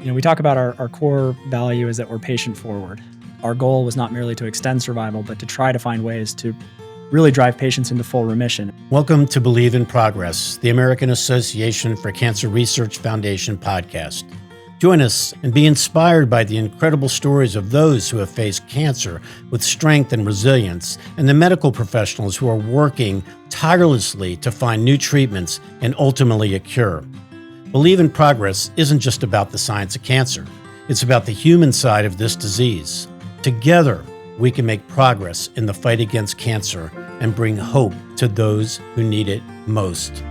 We talk about our core value is that we're patient forward. Our goal was not merely to extend survival, but to try to find ways to really drive patients into full remission. Welcome to Believe in Progress, the American Association for Cancer Research Foundation podcast. Join us and be inspired by the incredible stories of those who have faced cancer with strength and resilience, and the medical professionals who are working tirelessly to find new treatments and ultimately a cure. Believe in Progress isn't just about the science of cancer. It's about the human side of this disease. Together, we can make progress in the fight against cancer and bring hope to those who need it most.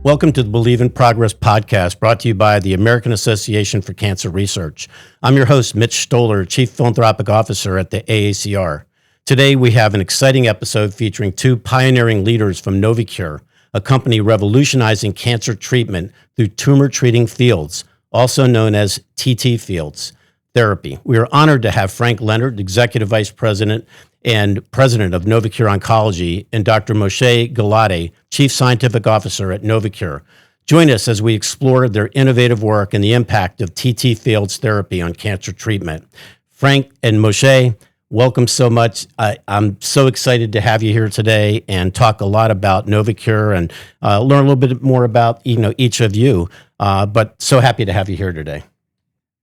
Welcome to the Believe in Progress podcast, brought to you by the American Association for Cancer Research. I'm your host, Mitch Stoller, Chief Philanthropic Officer at the AACR. Today, we have an exciting episode featuring two pioneering leaders from Novocure, a company revolutionizing cancer treatment through Tumor Treating Fields, also known as TTFields therapy. We are honored to have Frank Leonard, Executive Vice President and President of Novocure Oncology, and Dr. Moshe Giladi, Chief Scientific Officer at Novocure. Join us as we explore their innovative work and the impact of TTFields therapy on cancer treatment. Frank and Moshe, welcome so much. I'm so excited to have you here today and talk a lot about Novocure and learn a little bit more about each of you. But so happy to have you here today.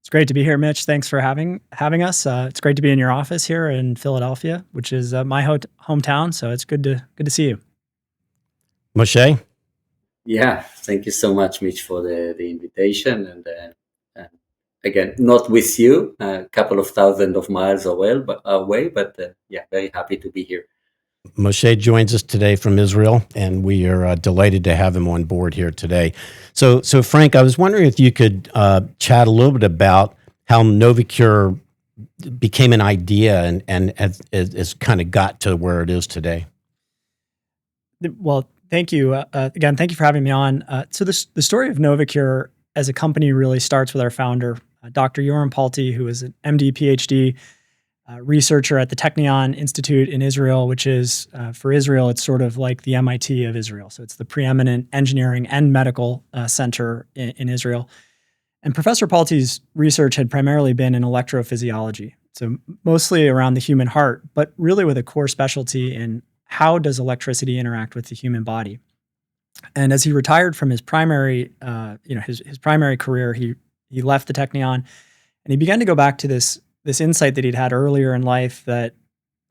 It's great to be here, Mitch. Thanks for having us. It's great to be in your office here in Philadelphia, which is my hometown. So it's good to see you. Moshe? Yeah, thank you so much, Mitch, for the invitation. And again, not with you, a couple of thousands of miles away, but very happy to be here. Moshe joins us today from Israel, and we are delighted to have him on board here today. So Frank, I was wondering if you could chat a little bit about how Novocure became an idea and has kind of got to where it is today. Well, thank you. Again, thank you for having me on. So the story of Novocure as a company really starts with our founder, Dr. Yoram Palti, who is an MD, PhD, researcher at the Technion Institute in Israel, which is, for Israel, it's sort of like the MIT of Israel. So it's the preeminent engineering and medical center in Israel. And Professor Palti's research had primarily been in electrophysiology, so mostly around the human heart, but really with a core specialty in how does electricity interact with the human body. And as he retired from his primary, his primary career, he left the Technion, and he began to go back to this insight that he'd had earlier in life that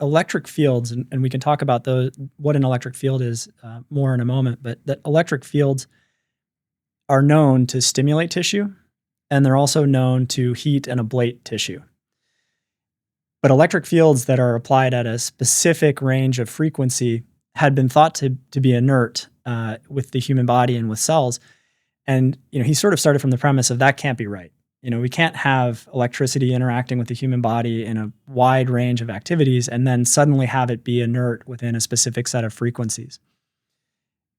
electric fields, and we can talk about what an electric field is more in a moment, but that electric fields are known to stimulate tissue, and they're also known to heat and ablate tissue. But electric fields that are applied at a specific range of frequency had been thought to be inert with the human body and with cells. And he sort of started from the premise of that can't be right. We can't have electricity interacting with the human body in a wide range of activities and then suddenly have it be inert within a specific set of frequencies.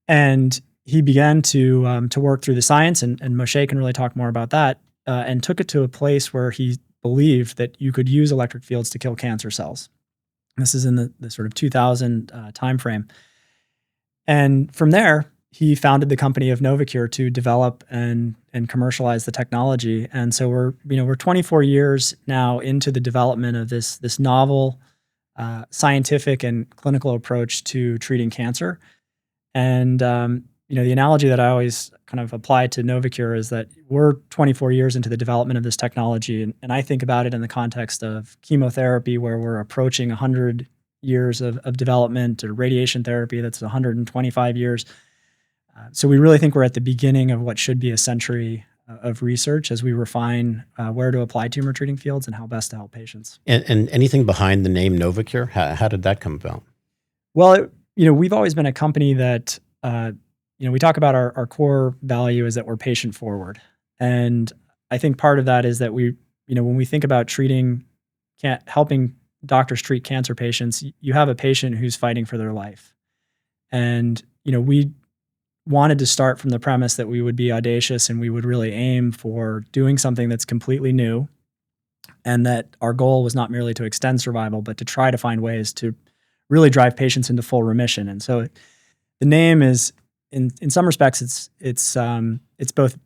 And he began to work through the science, and Moshe can really talk more about that, and took it to a place where he believed that you could use electric fields to kill cancer cells. This is in the sort of 2000 timeframe. And from there, he founded the company of Novocure to develop and commercialize the technology. And so we're 24 years now into the development of this novel scientific and clinical approach to treating cancer. And the analogy that I always kind of apply to Novocure is that we're 24 years into the development of this technology, and I think about it in the context of chemotherapy, where we're approaching 100 years of development, or radiation therapy that's 125 years. So we really think we're at the beginning of what should be a century of research as we refine where to apply Tumor Treating Fields and how best to help patients. And anything behind the name Novocure? How did that come about? Well, we've always been a company that, we talk about our core value is that we're patient forward. And I think part of that is that when we think about helping doctors treat cancer patients, you have a patient who's fighting for their life. And, we wanted to start from the premise that we would be audacious and we would really aim for doing something that's completely new, and that our goal was not merely to extend survival, but to try to find ways to really drive patients into full remission. And so the name is in some respects, it's both,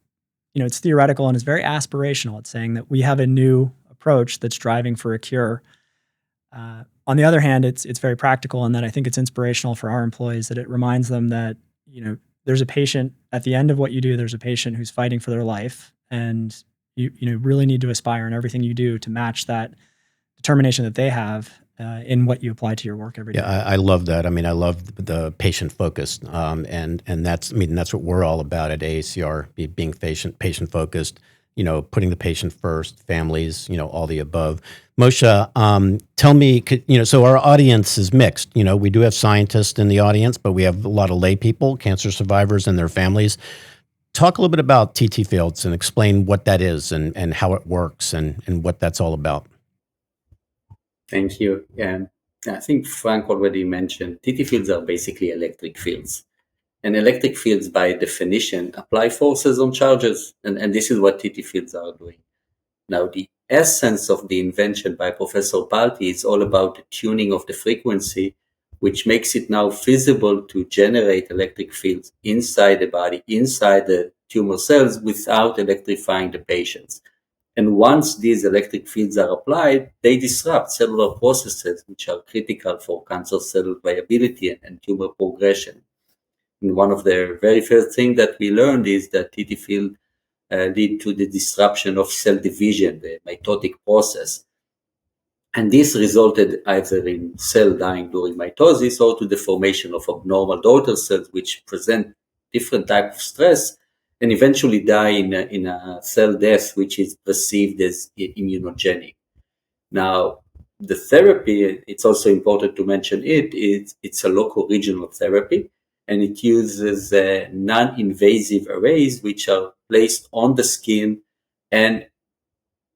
it's theoretical and it's very aspirational. It's saying that we have a new approach that's driving for a cure. On the other hand, it's very practical, and that I think it's inspirational for our employees, that it reminds them that there's a patient at the end of what you do. There's a patient who's fighting for their life, and you really need to aspire in everything you do to match that determination that they have in what you apply to your work every day. Yeah, I love that. I mean, I love the patient focused, and that's what we're all about at AACR, being patient focused. Putting the patient first, families, all the above. Moshe, tell me, so our audience is mixed. We do have scientists in the audience, but we have a lot of lay people, cancer survivors and their families. Talk a little bit about TTFields and explain what that is and how it works and what that's all about. Thank you. And I think Frank already mentioned TTFields are basically electric fields. And electric fields, by definition, apply forces on charges. And this is what TTFields are doing. Now, the essence of the invention by Professor Palti is all about the tuning of the frequency, which makes it now feasible to generate electric fields inside the body, inside the tumor cells, without electrifying the patients. And once these electric fields are applied, they disrupt cellular processes which are critical for cancer cell viability and tumor progression. And one of the very first things that we learned is that TTField lead to the disruption of cell division, the mitotic process. And this resulted either in cell dying during mitosis or to the formation of abnormal daughter cells, which present different type of stress and eventually die in a cell death, which is perceived as immunogenic. Now, the therapy, it's also important to mention it's a local regional therapy, and it uses non-invasive arrays which are placed on the skin, and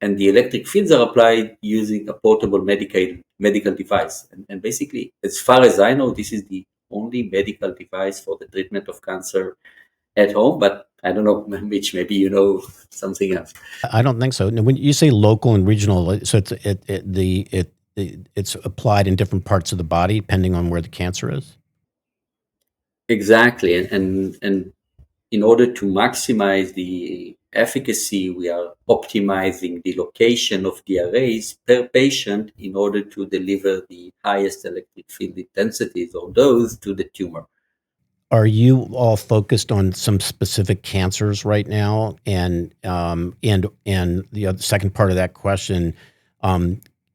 the electric fields are applied using a portable medical device. And basically, as far as I know, this is the only medical device for the treatment of cancer at home, but I don't know, Mitch, maybe you know something else. I don't think so. When you say local and regional, so it's applied in different parts of the body depending on where the cancer is? Exactly. And in order to maximize the efficacy, we are optimizing the location of the arrays per patient in order to deliver the highest electric field intensities or dose to the tumor. Are you all focused on some specific cancers right now? And the other, second part of that question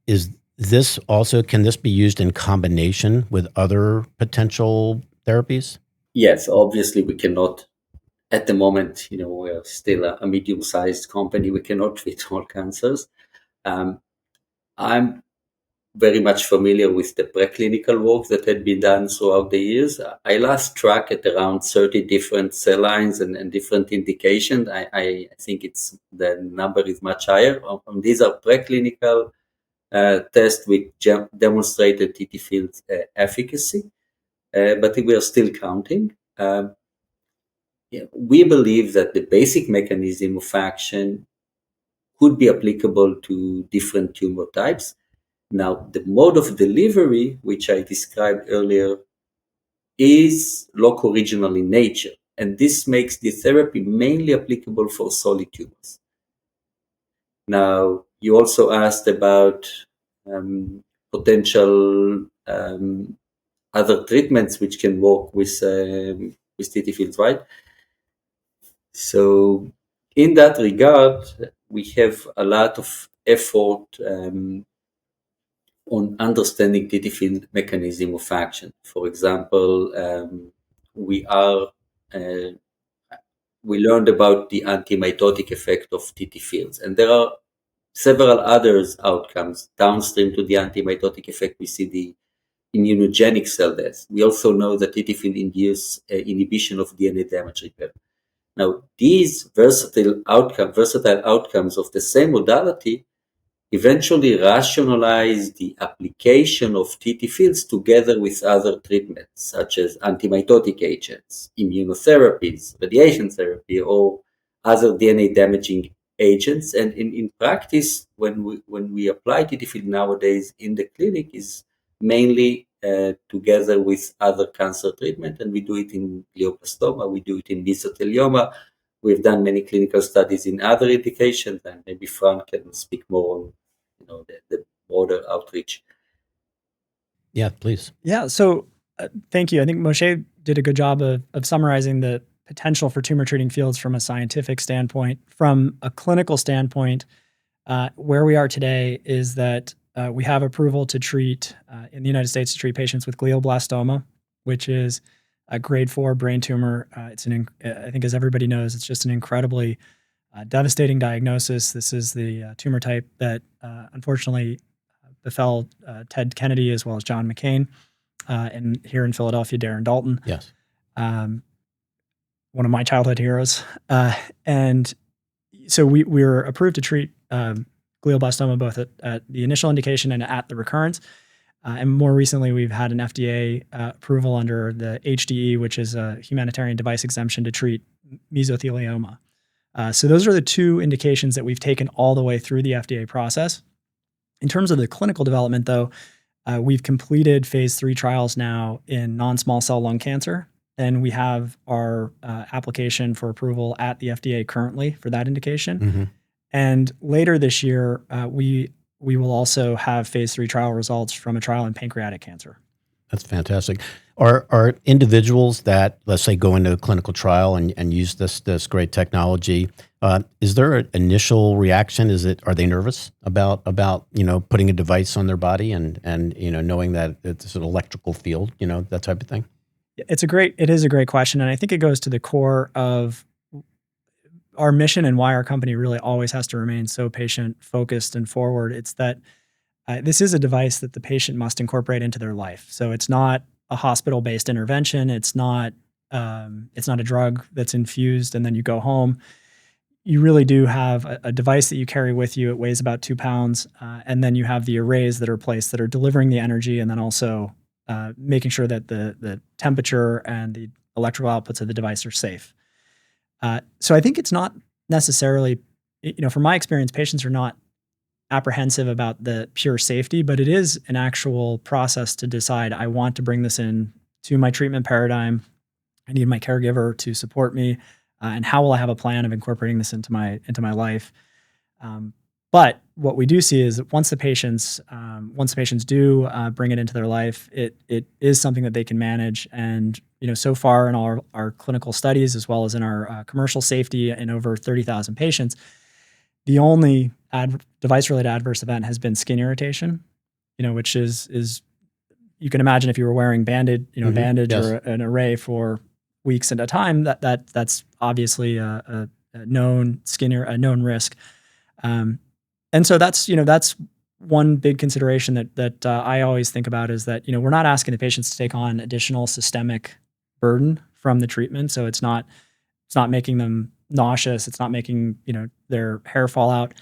is this also, can this be used in combination with other potential therapies? Yes, obviously we cannot. At the moment, we are still a medium-sized company. We cannot treat all cancers. I'm very much familiar with the preclinical work that had been done throughout the years. I lost track at around 30 different cell lines and different indications. I think the number is much higher. These are preclinical tests which demonstrated TTFields efficacy, but we are still counting. We believe that the basic mechanism of action could be applicable to different tumor types. Now, the mode of delivery, which I described earlier, is loco-regional in nature, and this makes the therapy mainly applicable for solid tumors. Now, you also asked about potential other treatments which can work with TTFields, right? So, in that regard, we have a lot of effort on understanding TTField mechanism of action. For example, we learned about the anti-mitotic effect of TTFields, and there are several others outcomes downstream to the anti-mitotic effect. We see the immunogenic cell death. We also know that TTField induce inhibition of DNA damage repair. Now, these versatile outcomes of the same modality eventually rationalize the application of TTFields together with other treatments, such as antimitotic agents, immunotherapies, radiation therapy, or other DNA damaging agents. And in practice, when we apply TTField nowadays in the clinic, is mainly together with other cancer treatment, and we do it in glioblastoma, we do it in mesothelioma. We've done many clinical studies in other indications, and maybe Frank can speak more on the broader outreach. Yeah, please. Yeah. So thank you. I think Moshe did a good job of summarizing the potential for Tumor Treating Fields from a scientific standpoint. From a clinical standpoint, where we are today is that we have approval to treat in the United States to treat patients with glioblastoma, which is a grade 4 brain tumor. I think, as everybody knows, it's just an incredibly devastating diagnosis. This is the tumor type that unfortunately befell Ted Kennedy as well as John McCain, and here in Philadelphia, Darren Dalton. Yes. One of my childhood heroes. And so we were approved to treat glioblastoma both at the initial indication and at the recurrence. And more recently, we've had an FDA approval under the HDE, which is a humanitarian device exemption to treat mesothelioma. So those are the two indications that we've taken all the way through the FDA process. In terms of the clinical development, though, we've completed phase 3 trials now in non-small cell lung cancer, and we have our application for approval at the FDA currently for that indication. Mm-hmm. And later this year, we will also have phase 3 trial results from a trial in pancreatic cancer. That's fantastic. Are individuals that, let's say, go into a clinical trial and use this great technology, is there an initial reaction? Are they nervous about putting a device on their body and knowing that it's an electrical field, that type of thing? It is a great question, and I think it goes to the core of our mission and why our company really always has to remain so patient focused and forward. It's that this is a device that the patient must incorporate into their life. So it's not a hospital-based intervention. It's not a drug that's infused and then you go home. You really do have a device that you carry with you. It weighs about 2 pounds, and then you have the arrays that are placed that are delivering the energy, and then also making sure that the temperature and the electrical outputs of the device are safe. So I think it's not necessarily, from my experience, patients are not apprehensive about the pure safety, but it is an actual process to decide, I want to bring this in to my treatment paradigm. I need my caregiver to support me, and how will I have a plan of incorporating this into my life? But what we do see is that once the patients do bring it into their life, it is something that they can manage. And so far in all our clinical studies, as well as in our commercial safety in over 30,000 patients, the only device-related adverse event has been skin irritation, which is you can imagine if you were wearing bandage Yes. or an array for weeks at a time, that's obviously a known known risk. And so that's one big consideration that I always think about is that we're not asking the patients to take on additional systemic burden from the treatment. So it's not making them nauseous. It's not making their hair fall out.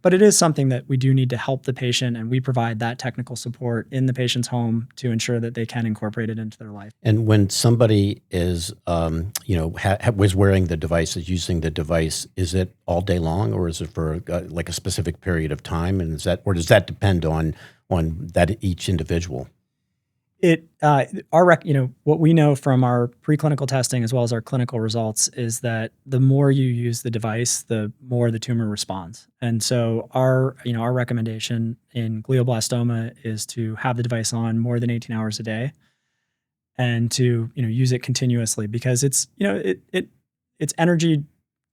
But it is something that we do need to help the patient, and we provide that technical support in the patient's home to ensure that they can incorporate it into their life. And when somebody is, was wearing the device, is using the device, is it all day long, or is it for like a specific period of time? And does that depend on that each individual? What we know from our preclinical testing as well as our clinical results is that the more you use the device, the more the tumor responds. And so our recommendation in glioblastoma is to have the device on more than 18 hours a day, and to use it continuously, because it's energy,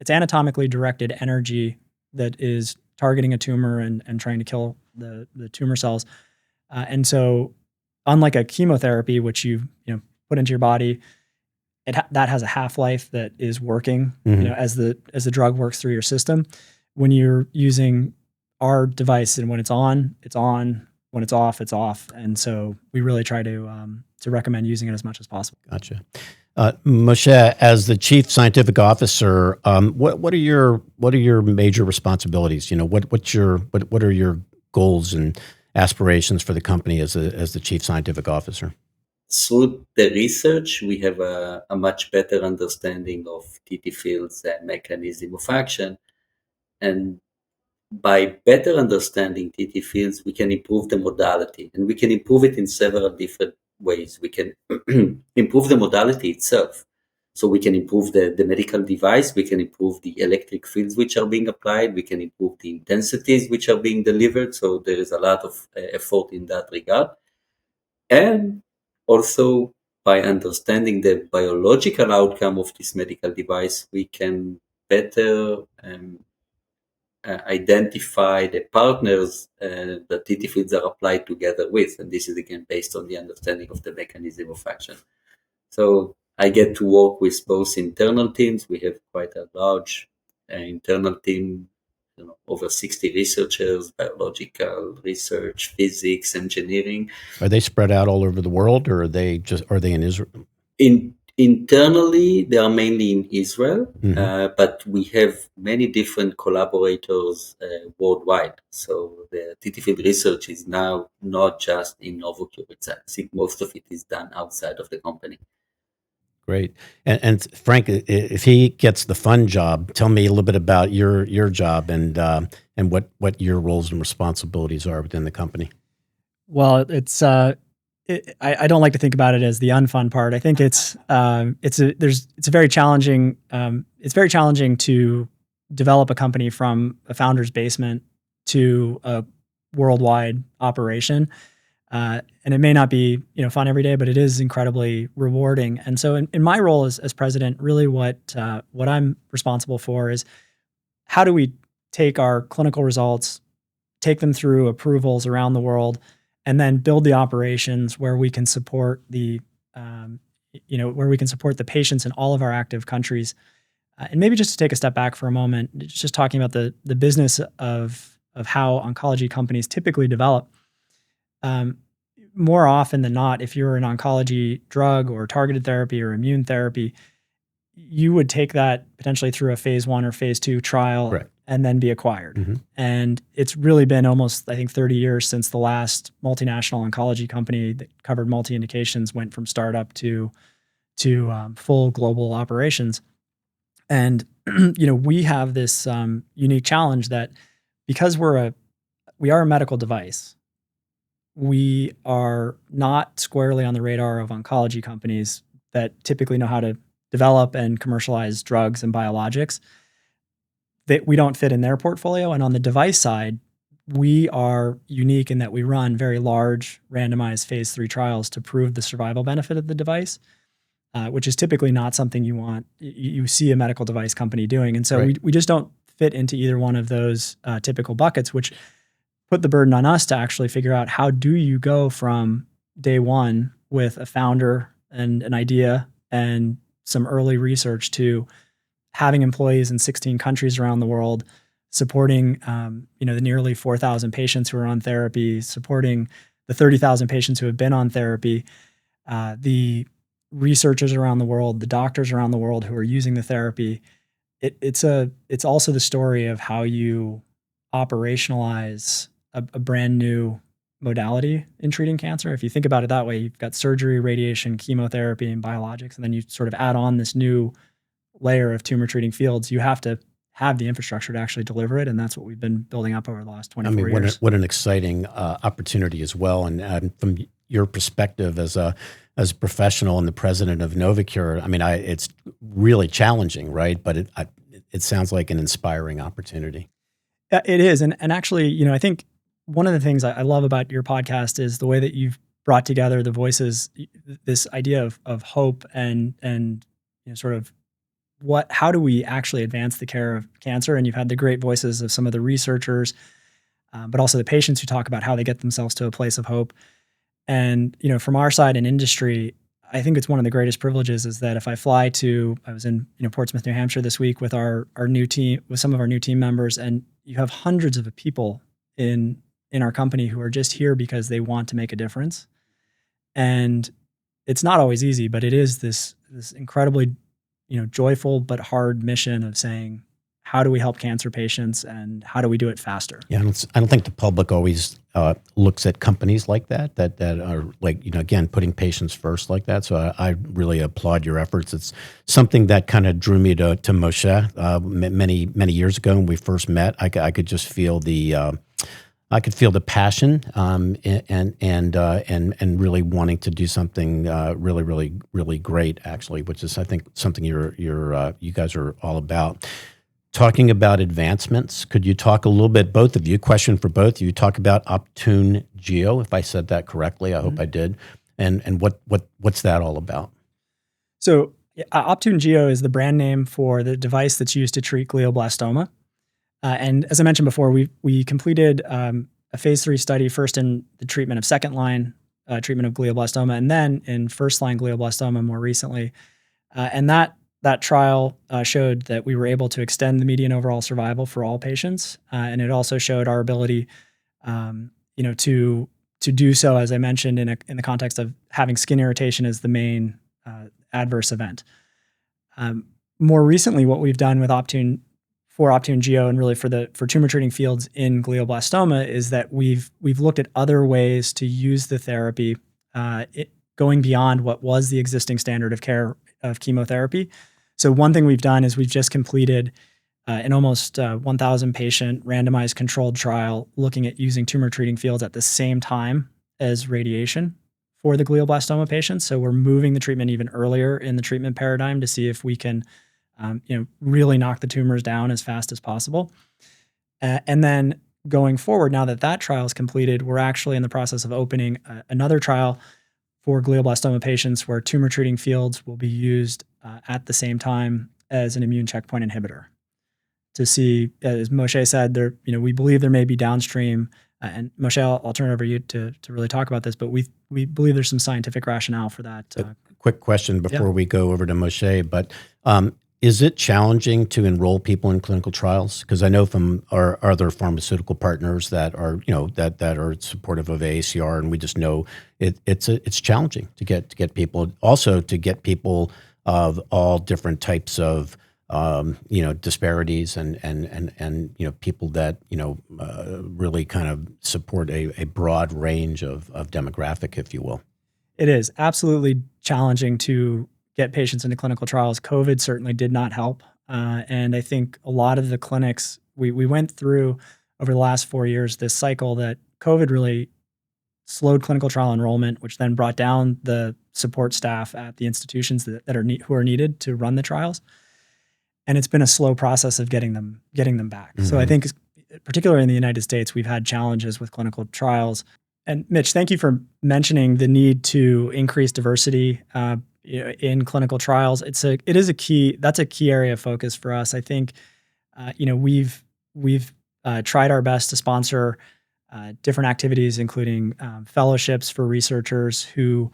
it's anatomically directed energy that is targeting a tumor and trying to kill the tumor cells, and so. Unlike a chemotherapy, which you put into your body, that has a half-life that is working, as the drug works through your system. When you're using our device, and when it's on, it's on. When it's off, it's off. And so we really try to recommend using it as much as possible. Gotcha. Moshe, as the Chief Scientific Officer, what are your major responsibilities? What are your goals and aspirations for the company as the Chief Scientific Officer? Through the research, we have a much better understanding of TTFields and mechanism of action. And by better understanding TTFields, we can improve the modality, and we can improve it in several different ways. We can improve the modality itself. So we can improve the medical device, we can improve the electric fields which are being applied, we can improve the intensities which are being delivered. So there is a lot of effort in that regard. And also, by understanding the biological outcome of this medical device, we can better identify the partners that TTFields are applied together with. And this is again based on the understanding of the mechanism of action. So I get to work with both internal teams. We have quite a large internal team, over 60 researchers, biological research, physics, engineering. Are they spread out all over the world, or are they in Israel? Internally, they are mainly in Israel, but we have many different collaborators worldwide. So the TTField research is now not just in Novocure. I think most of it is done outside of the company. Great. And Frank, if he gets the fun job, tell me a little bit about your job and what your roles and responsibilities are within the company. Well, I don't like to think about it as the unfun part. I think it's very challenging. It's very challenging to develop a company from a founder's basement to a worldwide operation. And it may not be fun every day, but it is incredibly rewarding. And so in my role as president, really what I'm responsible for is how do we take our clinical results, take them through approvals around the world, and then build the operations where we can support the patients in all of our active countries. And maybe just to take a step back for a moment, just talking about the business of how oncology companies typically develop. More often than not, if you're an oncology drug or targeted therapy or immune therapy, you would take that potentially through a phase 1 or phase 2 trial. Correct. And then be acquired. Mm-hmm. And it's really been almost, I think, 30 years since the last multinational oncology company that covered multi-indications went from startup to full global operations. And we have this unique challenge that because we are a medical device, we are not squarely on the radar of oncology companies that typically know how to develop and commercialize drugs and biologics. That we don't fit in their portfolio. And on the device side, we are unique in that we run very large randomized phase 3 trials to prove the survival benefit of the device, which is typically not something you see a medical device company doing. And so right. we just don't fit into either one of those typical buckets, which put the burden on us to actually figure out how do you go from day one with a founder and an idea and some early research to having employees in 16 countries around the world, supporting the nearly 4,000 patients who are on therapy, supporting the 30,000 patients who have been on therapy, the researchers around the world, the doctors around the world who are using the therapy. It's also the story of how you operationalize a brand new modality in treating cancer. If you think about it that way, you've got surgery, radiation, chemotherapy, and biologics, and then you sort of add on this new layer of Tumor Treating Fields. You have to have the infrastructure to actually deliver it, and that's what we've been building up over the last 24 years. What an exciting opportunity as well. And from your perspective as a professional and the president of Novocure, it's really challenging, right? But it sounds like an inspiring opportunity. It is, and actually, I think one of the things I love about your podcast is the way that you've brought together the voices, this idea of hope and sort of how do we actually advance the care of cancer? And you've had the great voices of some of the researchers, but also the patients who talk about how they get themselves to a place of hope. And, from our side in industry, I think it's one of the greatest privileges is that if I was in Portsmouth, New Hampshire this week with our new team, with some of our new team members, and you have hundreds of people in our company who are just here because they want to make a difference. And it's not always easy, but it is this incredibly joyful but hard mission of saying, how do we help cancer patients and how do we do it faster? Yeah, I don't think the public always looks at companies like that are like, again, putting patients first like that. So I really applaud your efforts. It's something that kind of drew me to Moshe many years ago when we first met. I could just feel I could feel the passion and really wanting to do something really great, actually, which is I think something you guys are all about. Talking about advancements, could you talk a little bit, both of you, question for both of you, talk about Optune Gio, if I said that correctly, I hope I did, and what's that all about? So Optune Gio is the brand name for the device that's used to treat glioblastoma. And as I mentioned before, we completed a phase 3 study, first in the treatment of second-line treatment of glioblastoma, and then in first-line glioblastoma more recently. And that trial showed that we were able to extend the median overall survival for all patients, and it also showed our ability, to do so, as I mentioned, in the context of having skin irritation as the main adverse event. More recently, what we've done with Optune Gio and really for Tumor Treating Fields in glioblastoma is that we've looked at other ways to use the therapy, going beyond what was the existing standard of care of chemotherapy. So one thing we've done is we've just completed an almost 1,000 patient randomized controlled trial looking at using Tumor Treating Fields at the same time as radiation for the glioblastoma patients. So we're moving the treatment even earlier in the treatment paradigm to see if we can really knock the tumors down as fast as possible. And then going forward, now that trial is completed, we're actually in the process of opening another trial for glioblastoma patients where Tumor Treating Fields will be used at the same time as an immune checkpoint inhibitor to see, as Moshe said, we believe there may be downstream, and Moshe, I'll turn it over to you to really talk about this, but we believe there's some scientific rationale for that. Quick question before we go over to Moshe, but is it challenging to enroll people in clinical trials? Because I know from our other pharmaceutical partners that are that are supportive of AACR, and we just know it's challenging to get people. Also, to get people of all different types of disparities and people that really kind of support a broad range of demographic, if you will. It is absolutely challenging to get patients into clinical trials. COVID certainly did not help. And I think a lot of the clinics, we went through over the last 4 years, this cycle that COVID really slowed clinical trial enrollment, which then brought down the support staff at the institutions who are needed to run the trials. And it's been a slow process of getting them back. Mm-hmm. So I think particularly in the United States, we've had challenges with clinical trials. And Mitch, thank you for mentioning the need to increase diversity in clinical trials. That's a key area of focus for us. I think, we've tried our best to sponsor different activities, including fellowships for researchers who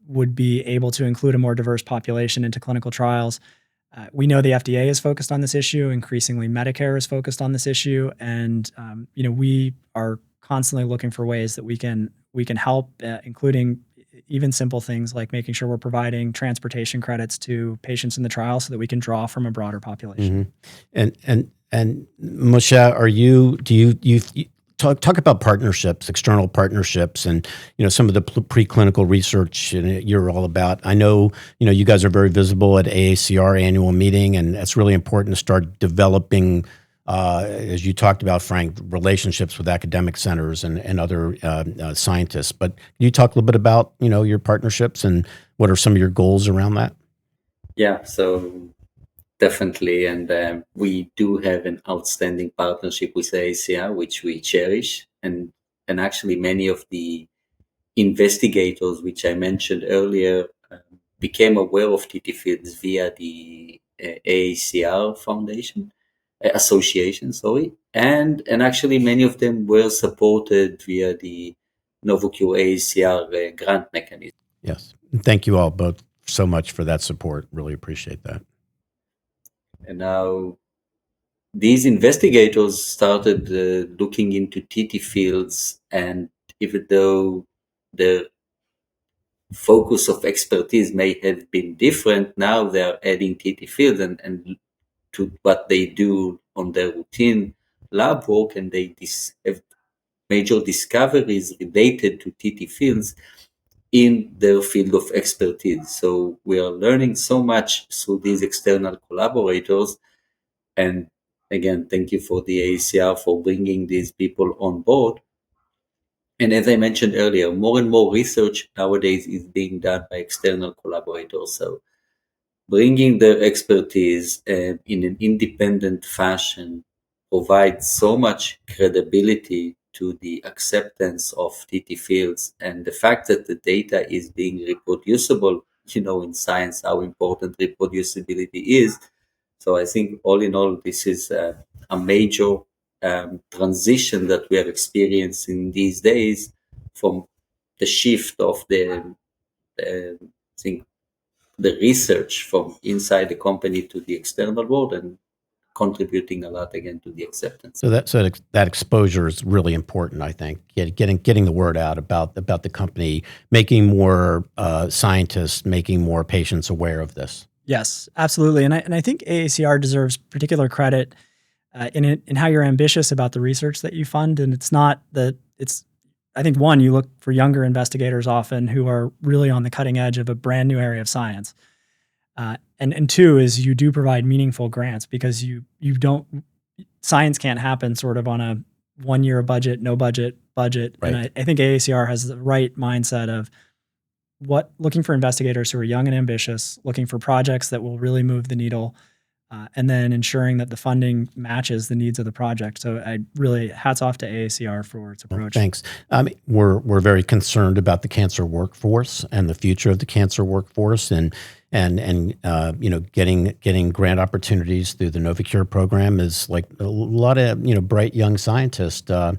would be able to include a more diverse population into clinical trials. We know the FDA is focused on this issue. Increasingly, Medicare is focused on this issue, and we are constantly looking for ways that we can help, including even simple things like making sure we're providing transportation credits to patients in the trial so that we can draw from a broader population. Mm-hmm. And Moshe, do you talk about partnerships, external partnerships, and some of the preclinical research you're all about? I know you guys are very visible at AACR annual meeting, and it's really important to start developing, as you talked about, Frank, relationships with academic centers and other scientists. But can you talk a little bit about your partnerships and what are some of your goals around that? Yeah, so definitely, and we do have an outstanding partnership with AACR, which we cherish, and actually many of the investigators, which I mentioned earlier, became aware of TTFields via the AACR Foundation. Association, and actually many of them were supported via the Novocure AACR grant mechanism. Yes, thank you all both so much for that support. Really appreciate that. And now these investigators started looking into TTFields, and even though the focus of expertise may have been different, now they are adding TTFields and to what they do on their routine lab work, and they have major discoveries related to TTFields in their field of expertise. So we are learning so much through these external collaborators. And again, thank you for the AACR for bringing these people on board. And as I mentioned earlier, more and more research nowadays is being done by external collaborators. So bringing their expertise in an independent fashion provides so much credibility to the acceptance of TTFields, and the fact that the data is being reproducible. In science, how important reproducibility is. So I think all in all, this is a major transition that we are experiencing these days from the shift of I think the research from inside the company to the external world, and contributing a lot again to the acceptance. So that exposure is really important, I think. Getting the word out about the company, making more scientists, making more patients aware of this. Yes, absolutely. And I think AACR deserves particular credit in how you're ambitious about the research that you fund. And it's not that I think one, you look for younger investigators often who are really on the cutting edge of a brand new area of science. And two is you do provide meaningful grants, because you don't, science can't happen sort of on a 1 year budget, no budget. Right. And I think AACR has the right mindset of looking for investigators who are young and ambitious, looking for projects that will really move the needle, and then ensuring that the funding matches the needs of the project. So I really hats off to AACR for its approach. Well, thanks. We're very concerned about the cancer workforce and the future of the cancer workforce, and getting grant opportunities through the Novocure program is like a lot of bright young scientists are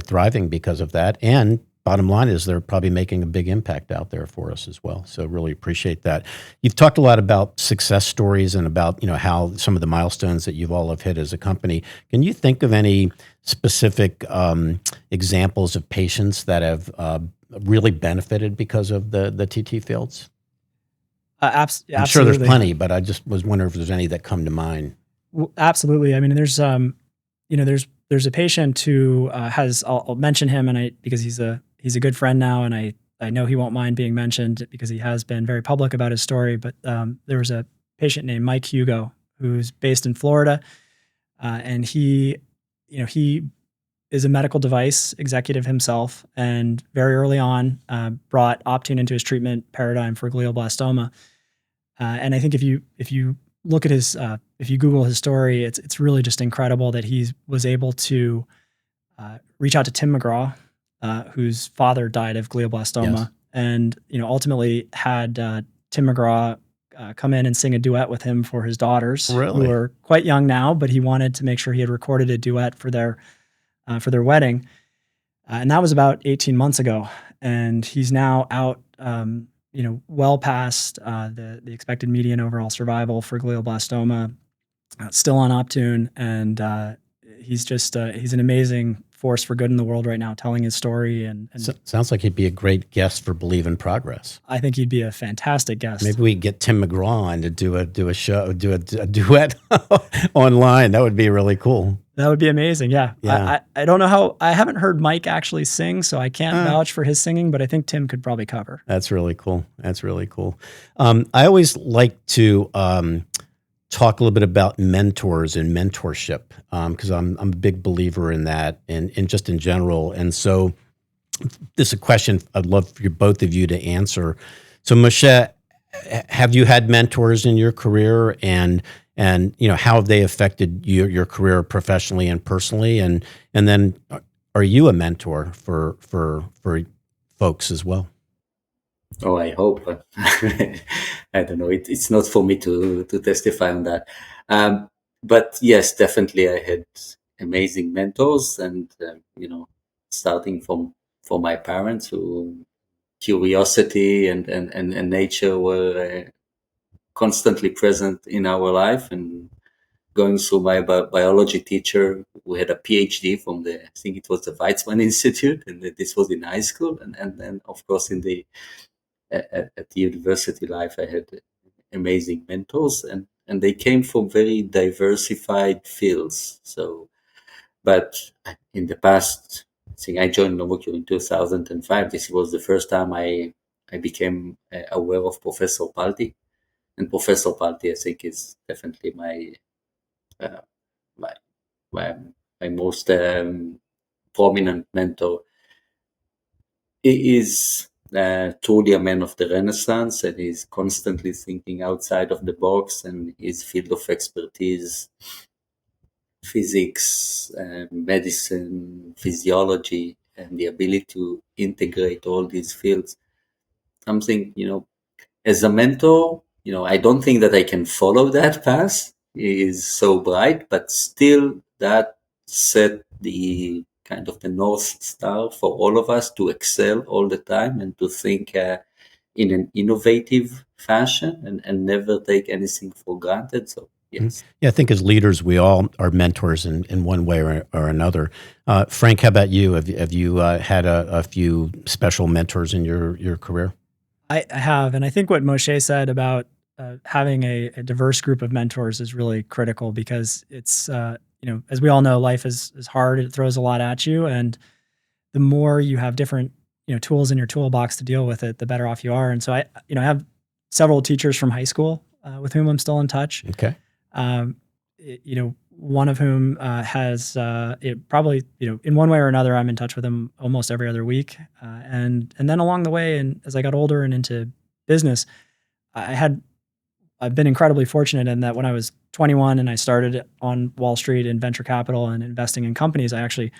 thriving because of that. And bottom line is they're probably making a big impact out there for us as well. So really appreciate that. You've talked a lot about success stories and about how some of the milestones that you've all have hit as a company. Can you think of any specific examples of patients that have really benefited because of the TTFields? Absolutely. I'm sure there's plenty, but I just was wondering if there's any that come to mind. Well, absolutely. I mean, there's a patient who has. I'll mention him, because he's a good friend now, and I know he won't mind being mentioned because he has been very public about his story. But there was a patient named Mike Hugo who's based in Florida, and he is a medical device executive himself, and very early on brought Optune into his treatment paradigm for glioblastoma. And I think if you look at his, if you Google his story, it's really just incredible that he was able to reach out to Tim McGraw, whose father died of glioblastoma, Yes. and ultimately had Tim McGraw come in and sing a duet with him for his daughters, Really? who are quite young now, but he wanted to make sure he had recorded a duet for their wedding, and that was about 18 months ago. And he's now out, well past the expected median overall survival for glioblastoma, still on Optune, and he's just he's an amazing force for good in the world right now, telling his story. And Sounds like he'd be a great guest for Believe in Progress. I think he'd be a fantastic guest. Maybe we get Tim McGraw on to do a duet online. That would be really cool. That would be amazing. Yeah. I don't know how. I haven't heard Mike actually sing, so I can't vouch for his singing, but I think Tim could probably cover. That's really cool. I always like to talk a little bit about mentors and mentorship, because I'm a big believer in that, and just in general. And so this is a question I'd love for both of you to answer. So Moshe, have you had mentors in your career, and how have they affected your career professionally and personally? And then are you a mentor for folks as well? Oh, I hope. I don't know. It's not for me to testify on that. But yes, definitely, I had amazing mentors, and starting from my parents, who curiosity and nature were constantly present in our life. And going through my biology teacher, who had a PhD from I think it was the Weizmann Institute, and this was in high school, and then of course at the university life, I had amazing mentors, and and they came from very diversified fields. So, but in the past, I think I joined Novocure in 2005. This was the first time I became aware of Professor Palti, and Professor Palti, I think, is definitely uh, my my, my most prominent mentor. He is truly a man of the Renaissance, and he's constantly thinking outside of the box, and his field of expertise, physics, medicine, physiology, and the ability to integrate all these fields. Something, as a mentor, I don't think that I can follow that path. He is so bright, but still that set the kind of the North Star for all of us to excel all the time and to think in an innovative fashion and never take anything for granted. So, yes. Yeah, I think as leaders, we all are mentors in one way or another. Frank, how about you? Have you had a few special mentors in your career? I have, and I think what Moshe said about having a diverse group of mentors is really critical, because it's as we all know, life is hard. It throws a lot at you, and the more you have different tools in your toolbox to deal with it, the better off you are. And so I have several teachers from high school with whom I'm still in touch. Okay. One of whom has it probably in one way or another, I'm in touch with him almost every other week, and then along the way, and as I got older and into business, I've been incredibly fortunate in that when I was 21 and I started on Wall Street in venture capital and investing in companies, I actually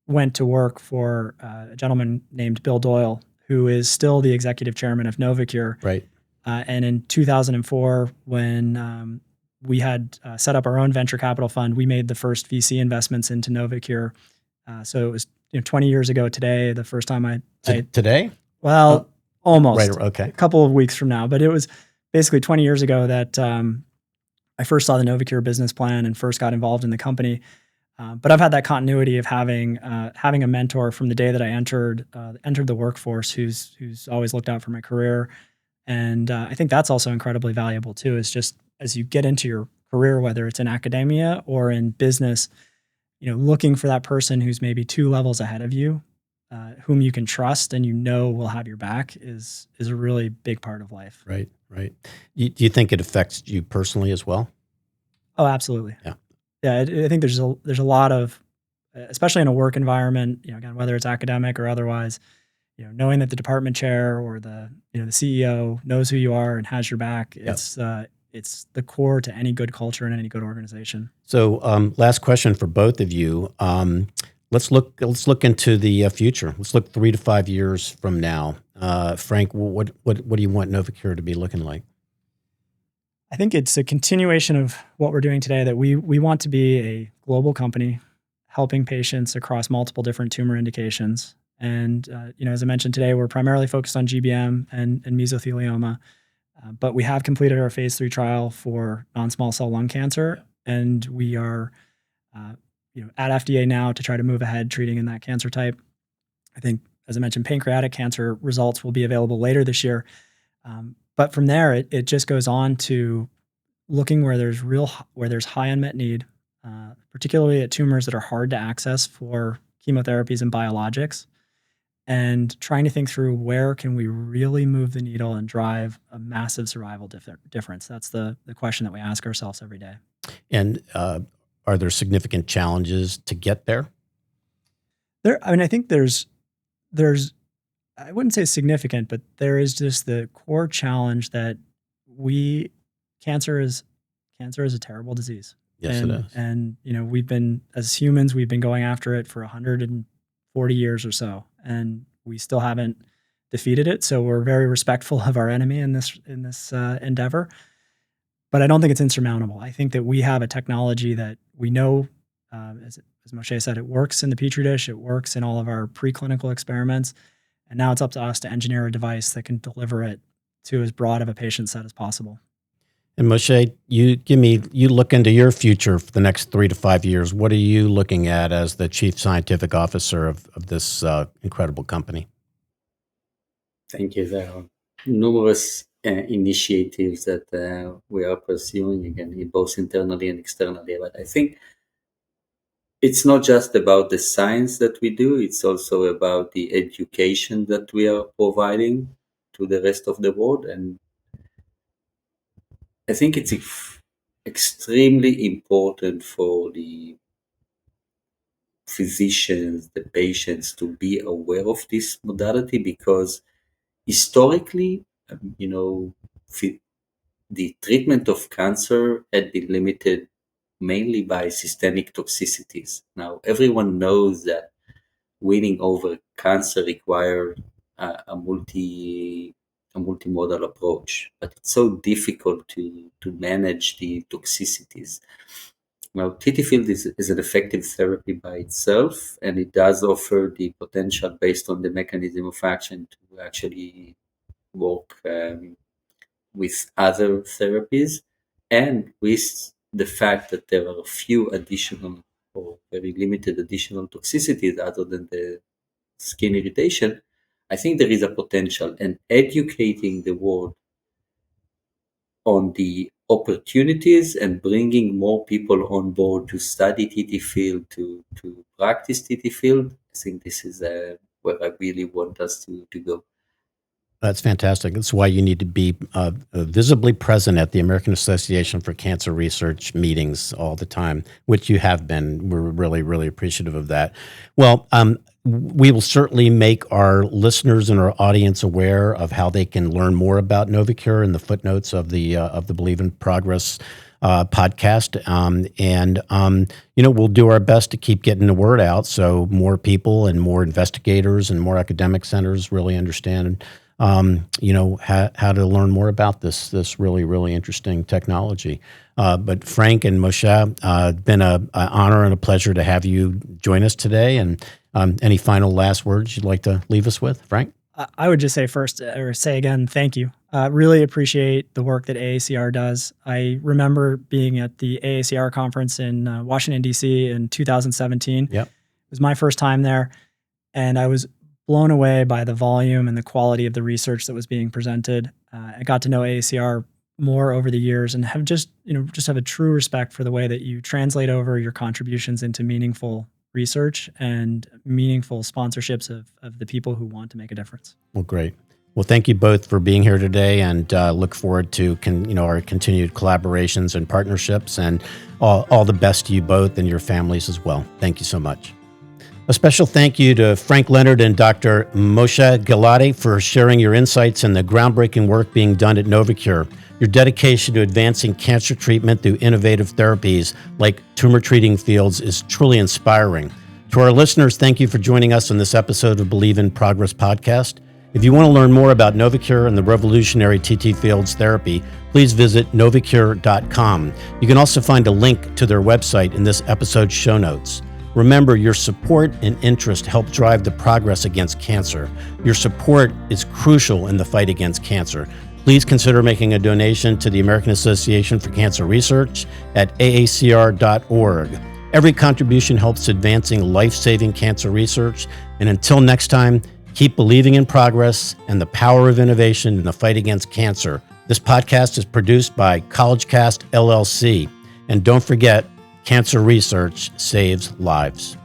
went to work for a gentleman named Bill Doyle, who is still the executive chairman of Novocure. Right. And in 2004, when we had set up our own venture capital fund, we made the first VC investments into Novocure. So it was 20 years ago today, the first time I today? Well, almost. Right. Okay. A couple of weeks from now, but it was basically 20 years ago that I first saw the Novocure business plan and first got involved in the company. But I've had that continuity of having a mentor from the day that I entered the workforce, who's always looked out for my career, and I think that's also incredibly valuable too. Is just as you get into your career, whether it's in academia or in business, looking for that person who's maybe 2 levels ahead of you, whom you can trust and will have your back is a really big part of life. Right. Right. Do you think it affects you personally as well? Oh, absolutely. Yeah. Yeah, I think there's a lot of, especially in a work environment, again, whether it's academic or otherwise, knowing that the department chair or the CEO knows who you are and has your back. Yep. It's the core to any good culture and any good organization. So, last question for both of you. Let's look into the future. Let's look 3 to 5 years from now. Frank, what do you want Novocure to be looking like? I think it's a continuation of what we're doing today, that we want to be a global company helping patients across multiple different tumor indications. And, as I mentioned today, we're primarily focused on GBM and mesothelioma, but we have completed our phase 3 trial for non-small cell lung cancer, and we are, at FDA now to try to move ahead treating in that cancer type. I think, as I mentioned, pancreatic cancer results will be available later this year. But from there, it just goes on to looking where there's high unmet need, particularly at tumors that are hard to access for chemotherapies and biologics, and trying to think through where can we really move the needle and drive a massive survival difference. That's the question that we ask ourselves every day. And are there significant challenges to get there? I think there's I wouldn't say significant, but there is just the core challenge that cancer is a terrible disease. Yes, it is. And as humans, we've been going after it for 140 years or so, and we still haven't defeated it. So we're very respectful of our enemy in this endeavor. But I don't think it's insurmountable. I think that we have a technology that we know, as Moshe said, it works in the Petri dish, it works in all of our preclinical experiments. And now it's up to us to engineer a device that can deliver it to as broad of a patient set as possible. And Moshe, you look into your future for the next 3 to 5 years. What are you looking at as the chief scientific officer of this incredible company? Thank you. There are numerous initiatives that we are pursuing, again, both internally and externally. But I think it's not just about the science that we do, it's also about the education that we are providing to the rest of the world. And I think it's extremely important for the physicians, the patients, to be aware of this modality, because historically, the treatment of cancer had been limited mainly by systemic toxicities. Now, everyone knows that winning over cancer requires a multimodal approach, but it's so difficult to manage the toxicities. Now, TTField is an effective therapy by itself, and it does offer the potential, based on the mechanism of action, to actually work with other therapies, and with the fact that there are a few additional or very limited additional toxicities other than the skin irritation. I think there is a potential, and educating the world on the opportunities and bringing more people on board to study TTField, to practice TTField, I think this is where I really want us to go. That's fantastic. That's why you need to be visibly present at the American Association for Cancer Research meetings all the time, which you have been. We're really, really appreciative of that. Well, we will certainly make our listeners and our audience aware of how they can learn more about Novocure in the footnotes of the Believe in Progress podcast. We'll do our best to keep getting the word out so more people and more investigators and more academic centers really understand how to learn more about this really, really interesting technology. But Frank and Moshe, been an honor and a pleasure to have you join us today. And any final last words you'd like to leave us with, Frank? I would just say again, thank you. Really appreciate the work that AACR does. I remember being at the AACR conference in Washington, D.C. in 2017. Yep. It was my first time there, and I was blown away by the volume and the quality of the research that was being presented. I got to know AACR more over the years and have just have a true respect for the way that you translate over your contributions into meaningful research and meaningful sponsorships of the people who want to make a difference. Well, great. Well, thank you both for being here today, and look forward to our continued collaborations and partnerships, and all the best to you both and your families as well. Thank you so much. A special thank you to Frank Leonard and Dr. Moshe Giladi for sharing your insights and the groundbreaking work being done at Novocure. Your dedication to advancing cancer treatment through innovative therapies like Tumor Treating Fields is truly inspiring. To our listeners, thank you for joining us on this episode of Believe in Progress podcast. If you want to learn more about Novocure and the revolutionary TTFields therapy, please visit novocure.com. You can also find a link to their website in this episode's show notes. Remember, your support and interest help drive the progress against cancer. Your support is crucial in the fight against cancer. Please consider making a donation to the American Association for Cancer Research at aacr.org. Every contribution helps advancing life-saving cancer research. And until next time, keep believing in progress and the power of innovation in the fight against cancer. This podcast is produced by CollegeCast LLC. And don't forget, cancer research saves lives.